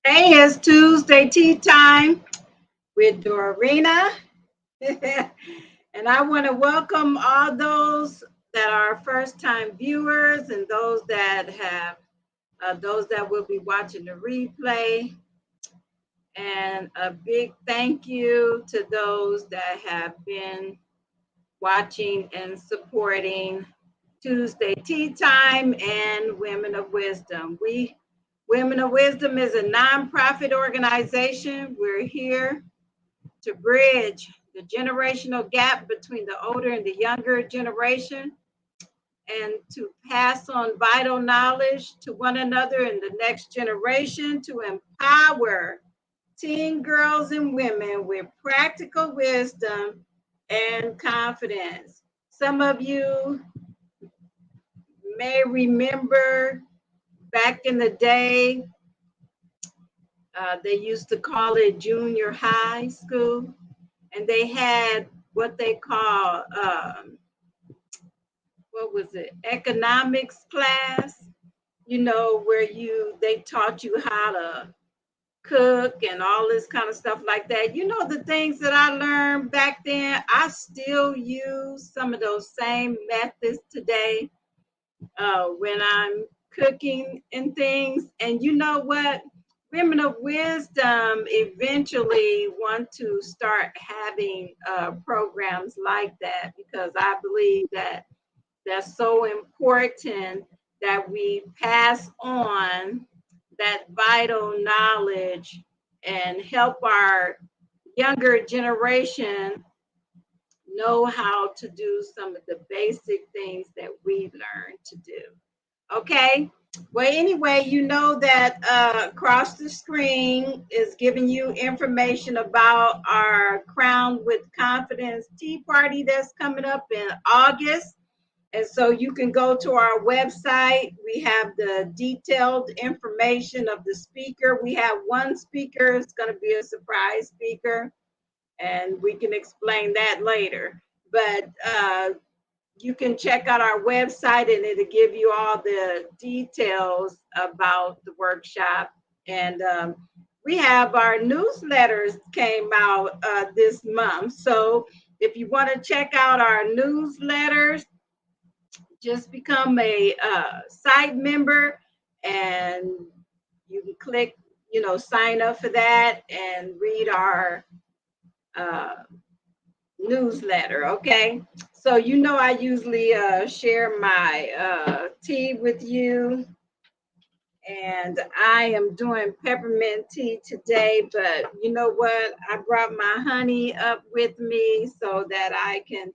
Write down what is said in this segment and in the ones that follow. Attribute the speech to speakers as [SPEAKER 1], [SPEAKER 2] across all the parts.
[SPEAKER 1] Hey, it's Tuesday tea time with Dorina. And I want to welcome all those that are first time viewers and those that will be watching the replay. And a big thank you to those that have been watching and supporting Tuesday Tea Time and Women of Wisdom. Women of Wisdom is a nonprofit organization. We're here to bridge the generational gap between the older and the younger generation and to pass on vital knowledge to one another in the next generation to empower teen girls and women with practical wisdom and confidence. Some of you may remember back in the day, they used to call it junior high school, and they had what they call, what was it, economics class, where they taught you how to cook and all this kind of stuff like that. The things that I learned back then, I still use some of those same methods today when I'm cooking and things. And you know what? Women of Wisdom eventually want to start having programs like that because I believe that that's so important that we pass on that vital knowledge and help our younger generation know how to do some of the basic things that we learned to do. Okay. Well, anyway, you know that across the screen is giving you information about our Crown with Confidence Tea Party that's coming up in August. And so you can go to our website. We have the detailed information of the speaker. We have one speaker, it's going to be a surprise speaker, and we can explain that later. But you can check out our website and it'll give you all the details about the workshop. And we have our newsletters came out this month. So if you want to check out our newsletters, just become a site member and you can click, sign up for that and read our uh, newsletter. Okay. So, I usually share my tea with you. And I am doing peppermint tea today, but you know what? I brought my honey up with me so that I can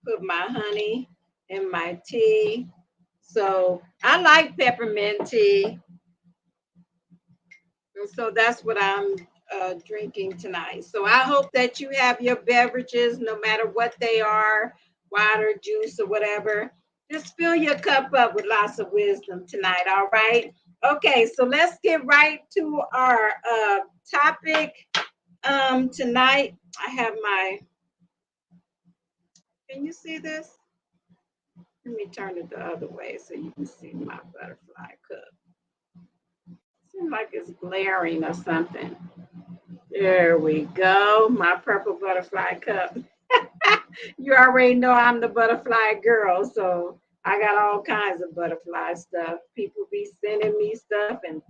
[SPEAKER 1] put my honey in my tea. So I like peppermint tea. And so that's what I'm drinking tonight. So I hope that you have your beverages, no matter what they are, water, juice, or whatever. Just fill your cup up with lots of wisdom tonight, all right? Okay, so let's get right to our topic tonight. I have can you see this? Let me turn it the other way so you can see my butterfly cup. Seems like it's glaring or something. There we go. My purple butterfly cup. You already know I'm the butterfly girl, so I got all kinds of butterfly stuff. People be sending me stuff and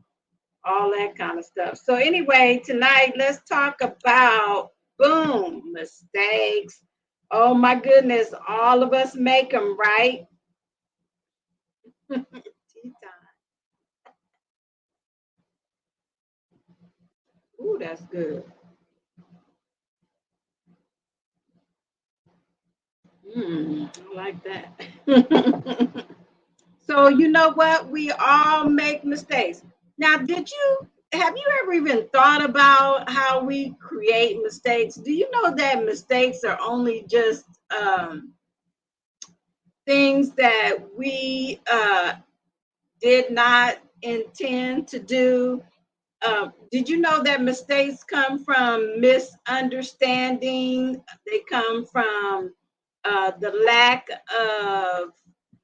[SPEAKER 1] all that kind of stuff. So anyway, tonight let's talk about boom, mistakes. Oh my goodness, all of us make them, right? Tea time. Ooh, that's good. I like that. So you know what? We all make mistakes. Now, have you ever even thought about how we create mistakes? Do you know that mistakes are only just things that we did not intend to do? Did you know that mistakes come from misunderstanding? They come from the lack of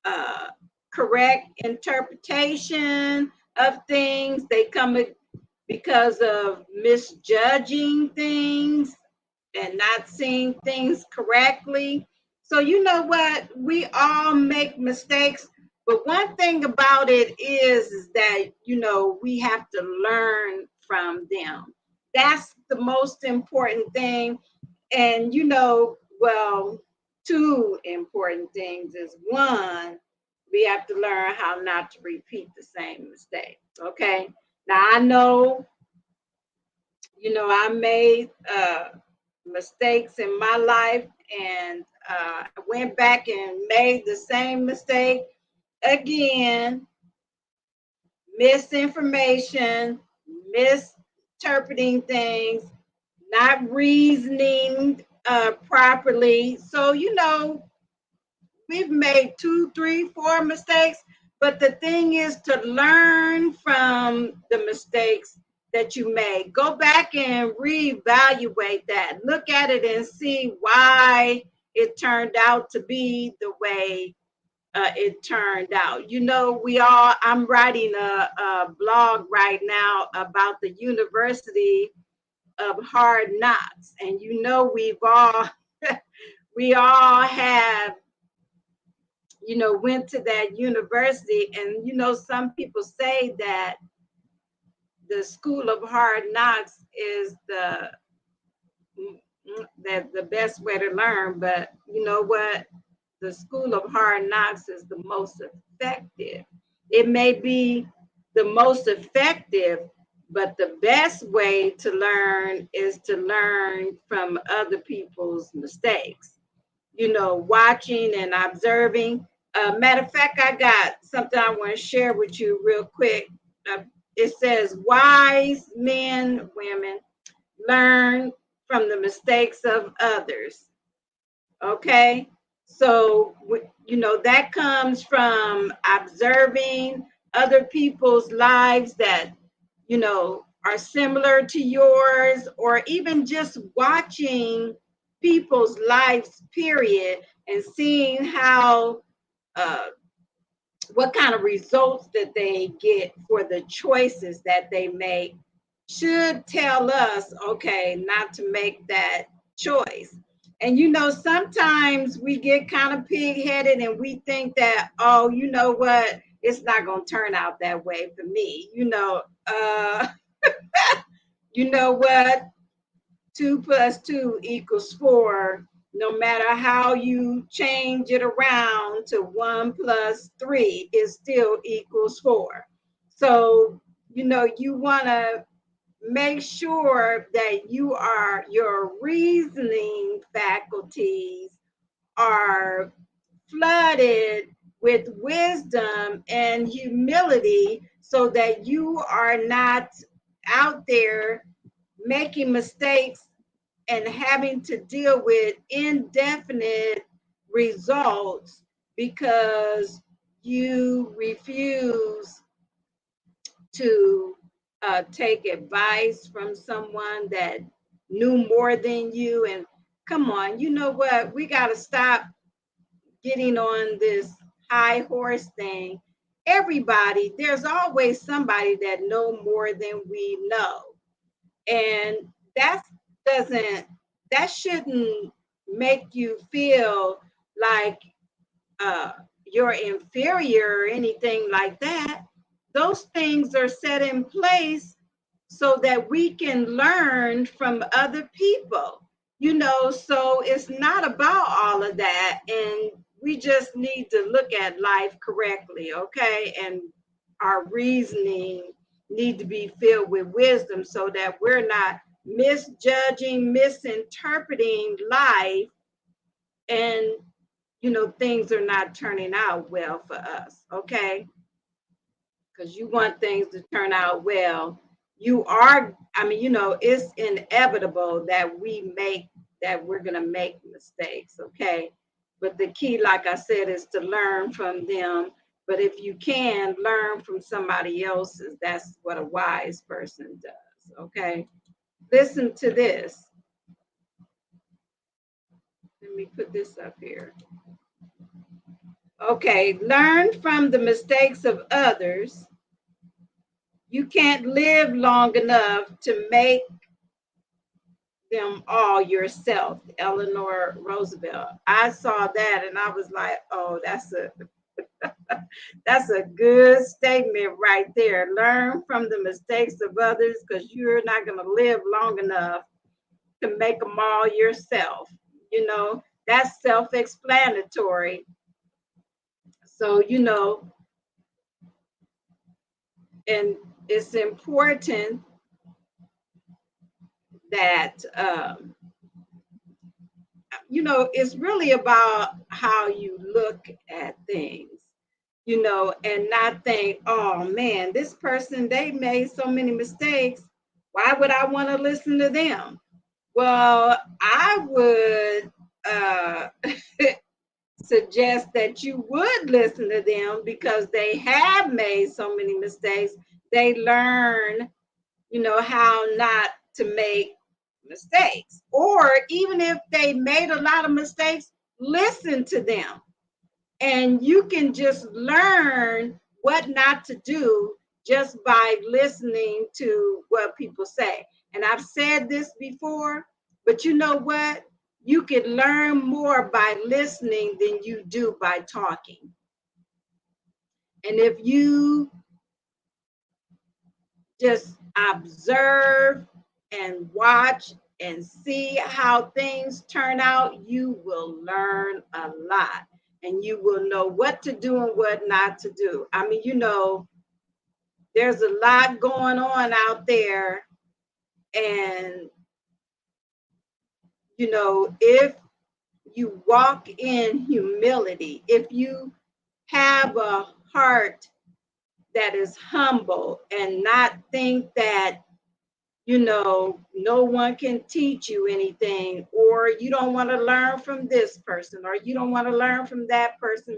[SPEAKER 1] uh, correct interpretation, of things. They come because of misjudging things and not seeing things correctly. So, you know what? We all make mistakes. But one thing about it is that, you know, we have to learn from them. That's the most important thing. And, you know, well, two important things is one, we have to learn how not to repeat the same mistake. Okay. Now, I know, you know, I made mistakes in my life, and I went back and made the same mistake again. Misinformation, misinterpreting things, not reasoning properly. So, you know, we've made two, three, four mistakes. But the thing is to learn from the mistakes that you made. Go back and reevaluate that. Look at it and see why it turned out to be the way it turned out. You know, I'm writing a blog right now about the University of Hard Knocks. And you know, we all have, you know, went to that university. And, you know, some people say that the School of Hard Knocks is the best way to learn. But you know what? The School of Hard Knocks is the most effective. It may be the most effective, but the best way to learn is to learn from other people's mistakes. You know, watching and observing. Matter of fact, I got something I want to share with you real quick. Uh, it says, wise men, women learn from the mistakes of others. Okay. So, you know, that comes from observing other people's lives that, you know, are similar to yours, or even just watching people's lives, period, and seeing how, uh, what kind of results that they get for the choices that they make should tell us, okay, not to make that choice. And you know, sometimes we get kind of pig-headed and we think that, oh, you know what, it's not going to turn out that way for me. You know what, 2 + 2 = 4. No matter how you change it around to 1 + 3, it still equals 4. So, you know, you want to make sure that your reasoning faculties are flooded with wisdom and humility so that you are not out there making mistakes and having to deal with indefinite results because you refuse to take advice from someone that knew more than you. And come on, you know what? We got to stop getting on this high horse thing. Everybody, there's always somebody that know more than we know. And that doesn't, that shouldn't make you feel like uh, you're inferior or anything like that. Those things are set in place so that we can learn from other people, you know. So it's not about all of that. And we just need to look at life correctly, okay? And our reasoning need to be filled with wisdom so that we're not misjudging, misinterpreting life, and you know, things are not turning out well for us, okay? Because you want things to turn out well. I mean, you know, it's inevitable that we're going to make mistakes, okay? But the key, like I said, is to learn from them. But if you can learn from somebody else's, that's what a wise person does, okay? Listen to this. Let me put this up here. Okay, learn from the mistakes of others You can't live long enough to make them all yourself. Eleanor Roosevelt. I saw that and I was like, oh, that's a good statement right there. Learn from the mistakes of others because you're not going to live long enough to make them all yourself. You know, that's self-explanatory. So, you know, and it's important that, you know, it's really about how you look at things, you know, and not think, oh man, this person, they made so many mistakes. Why would I want to listen to them? Well, I would suggest that you would listen to them because they have made so many mistakes. They learn, you know, how not to make mistakes. Or even if they made a lot of mistakes, listen to them. And you can just learn what not to do just by listening to what people say. And I've said this before, but you know what? You can learn more by listening than you do by talking. And if you just observe and watch and see how things turn out, you will learn a lot and you will know what to do and what not to do. I mean, you know, there's a lot going on out there. And, you know, if you walk in humility, if you have a heart that is humble and not think that, you know, no one can teach you anything, or you don't want to learn from this person, or you don't want to learn from that person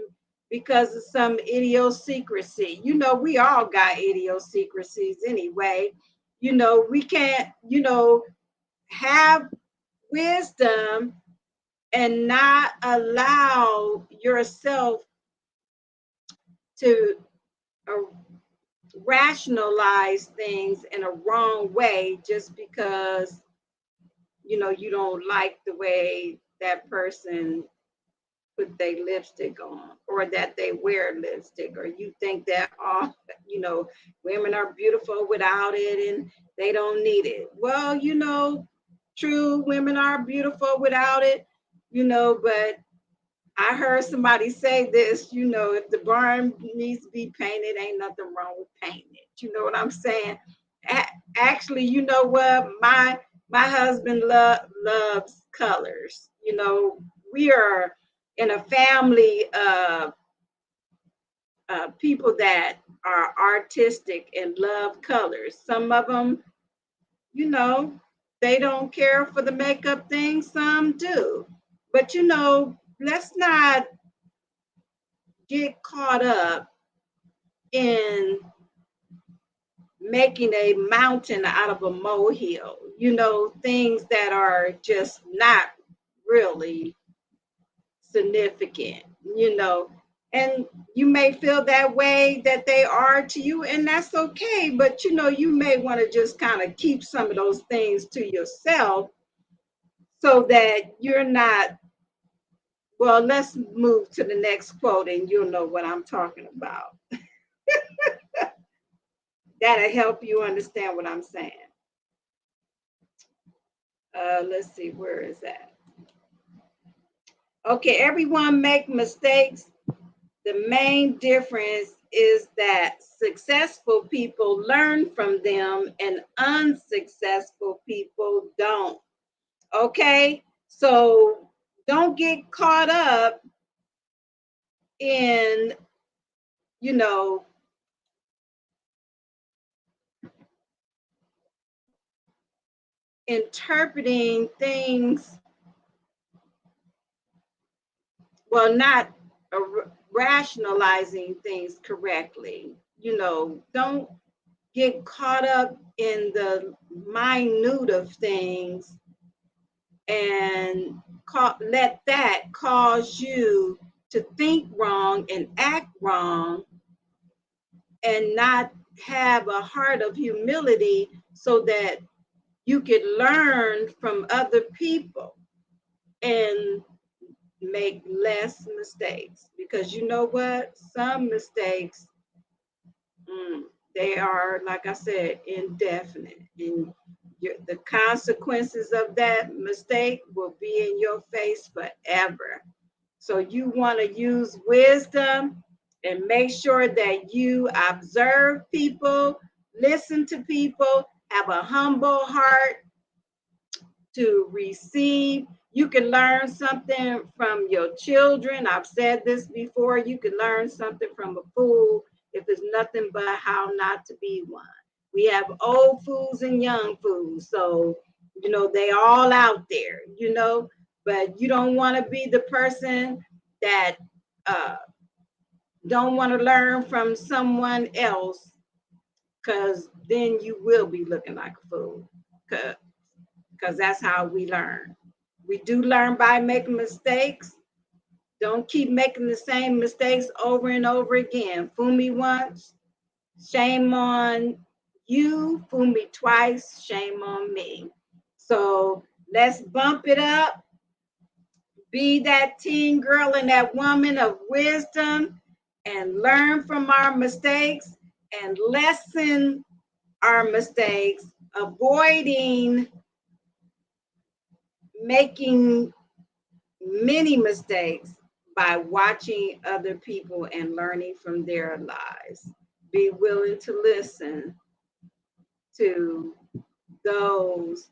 [SPEAKER 1] because of some idiosyncrasy. You know, we all got idiosyncrasies anyway. You know, we can't, you know, have wisdom and not allow yourself to uh, rationalize things in a wrong way just because, you know, you don't like the way that person put their lipstick on or that they wear lipstick, or you think that all, you know, women are beautiful without it and they don't need it. Well, you know, true, women are beautiful without it, you know, but I heard somebody say this, you know, if the barn needs to be painted, ain't nothing wrong with painting it. You know what I'm saying? Actually, you know what? My husband loves colors. You know, we are in a family of people that are artistic and love colors. Some of them, you know, they don't care for the makeup thing. Some do. But, you know, let's not get caught up in making a mountain out of a molehill, you know, things that are just not really significant, you know. And you may feel that way that they are to you, and that's okay. But, you know, you may want to just kind of keep some of those things to yourself so that you're not. Well, let's move to the next quote and you'll know what I'm talking about. That'll help you understand what I'm saying. Let's see, where is that? Okay, everyone make mistakes. The main difference is that successful people learn from them and unsuccessful people don't. Okay, so don't get caught up in, you know, interpreting things, well, not rationalizing things correctly. You know, don't get caught up in the minute of things and let that cause you to think wrong and act wrong and not have a heart of humility so that you could learn from other people and make less mistakes. Because you know what? Some mistakes, mm, they are, like I said, indefinite. And the consequences of that mistake will be in your face forever. So you want to use wisdom and make sure that you observe people, listen to people, have a humble heart to receive. You can learn something from your children. I've said this before. You can learn something from a fool if it's nothing but how not to be one. We have old fools and young fools. So, they all out there, but you don't want to be the person that uh, don't want to learn from someone else, because then you will be looking like a fool. Because that's how we learn. We do learn by making mistakes. Don't keep making the same mistakes over and over again. Fool me once, shame on you. Fool me twice, shame on me. So let's bump it up. Be that teen girl and that woman of wisdom and learn from our mistakes and lessen our mistakes, avoiding making many mistakes by watching other people and learning from their lives. Be willing to listen to those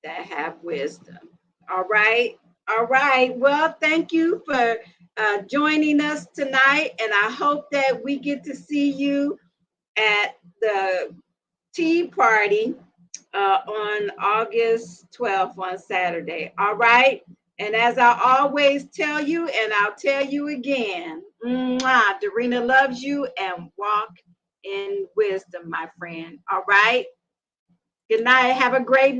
[SPEAKER 1] that have wisdom. All right. All right. Well, thank you for joining us tonight. And I hope that we get to see you at the tea party on August 12th on Saturday. All right. And as I always tell you, and I'll tell you again, Darina loves you, and walk in wisdom, my friend. All right. Good night. Have a great night.